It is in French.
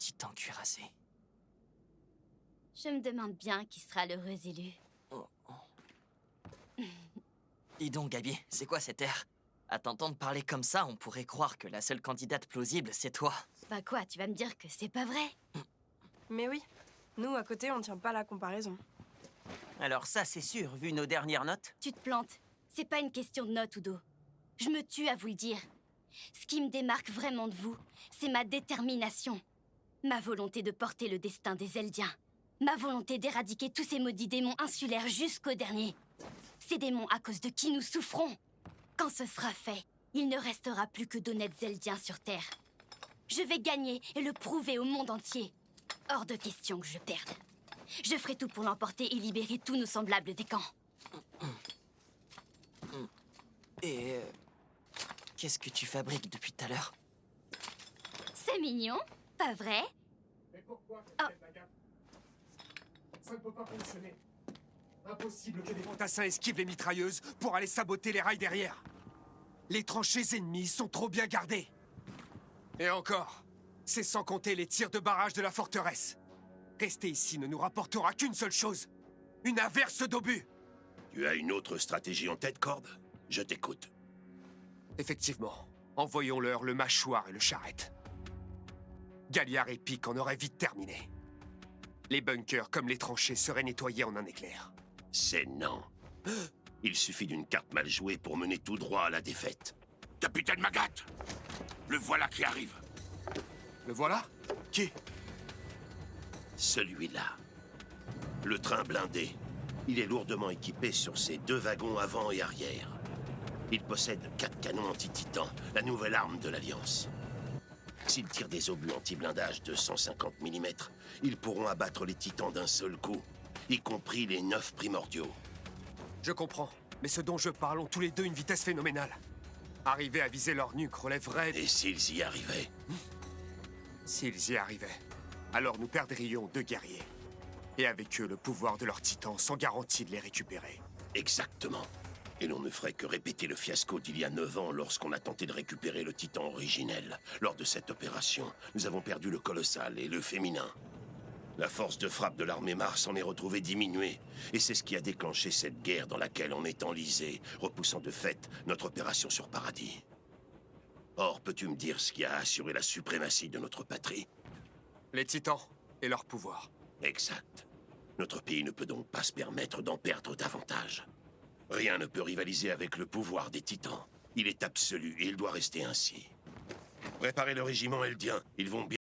titan cuirassé. Je me demande bien qui sera l'heureux élu. Oh. Dis donc, Gabi, c'est quoi cet air? À t'entendre parler comme ça, on pourrait croire que la seule candidate plausible, c'est toi. Bah quoi, tu vas me dire que c'est pas vrai? Mais oui, nous, à côté, on tient pas la comparaison. Alors ça, c'est sûr, vu nos dernières notes. Tu te plantes. C'est pas une question de notes, Udo. Je me tue à vous le dire. Ce qui me démarque vraiment de vous, c'est ma détermination. Ma volonté de porter le destin des Eldiens. Ma volonté d'éradiquer tous ces maudits démons insulaires jusqu'au dernier. Ces démons à cause de qui nous souffrons. Quand ce sera fait, il ne restera plus que d'honnêtes Eldiens sur Terre. Je vais gagner et le prouver au monde entier. Hors de question que je perde. Je ferai tout pour l'emporter et libérer tous nos semblables des camps. Et... qu'est-ce que tu fabriques depuis tout à l'heure? C'est mignon, pas vrai? Mais pourquoi Oh. cette bagarre? Ça ne peut pas fonctionner. Impossible que des fantassins esquivent les mitrailleuses pour aller saboter les rails derrière. Les tranchées ennemies sont trop bien gardées. Et encore, c'est sans compter les tirs de barrage de la forteresse. Rester ici ne nous rapportera qu'une seule chose. Une averse d'obus. Tu as une autre stratégie en tête, Corbe? Je t'écoute. Effectivement, envoyons-leur le mâchoire et le charrette. Galliard et Pic en auraient vite terminé. Les bunkers comme les tranchées seraient nettoyés en un éclair. C'est non. Il suffit d'une carte mal jouée pour mener tout droit à la défaite. Capitaine Magat! Le voilà qui arrive. Le voilà? Qui? Celui-là. Le train blindé. Il est lourdement équipé sur ses 2 wagons avant et arrière. Il possède 4 canons anti-titan, la nouvelle arme de l'Alliance. S'ils tirent des obus anti-blindage de 150 mm, ils pourront abattre les titans d'un seul coup, y compris les 9 primordiaux. Je comprends, mais ceux dont je parle ont tous les deux une vitesse phénoménale. Arriver à viser leur nuque relèverait... Et s'ils y arrivaient? S'ils y arrivaient, alors nous perdrions 2 guerriers. Et avec eux, le pouvoir de leurs titans sans garantie de les récupérer. Exactement. Et l'on ne ferait que répéter le fiasco d'il y a 9 ans lorsqu'on a tenté de récupérer le titan originel. Lors de cette opération, nous avons perdu le colossal et le féminin. La force de frappe de l'armée Mars s'en est retrouvée diminuée. Et c'est ce qui a déclenché cette guerre dans laquelle on est enlisé, repoussant de fait notre opération sur Paradis. Or, peux-tu me dire ce qui a assuré la suprématie de notre patrie? Les titans et leur pouvoir. Exact. Notre pays ne peut donc pas se permettre d'en perdre davantage. Rien ne peut rivaliser avec le pouvoir des titans. Il est absolu et il doit rester ainsi. Préparez le régiment eldien. Ils vont bien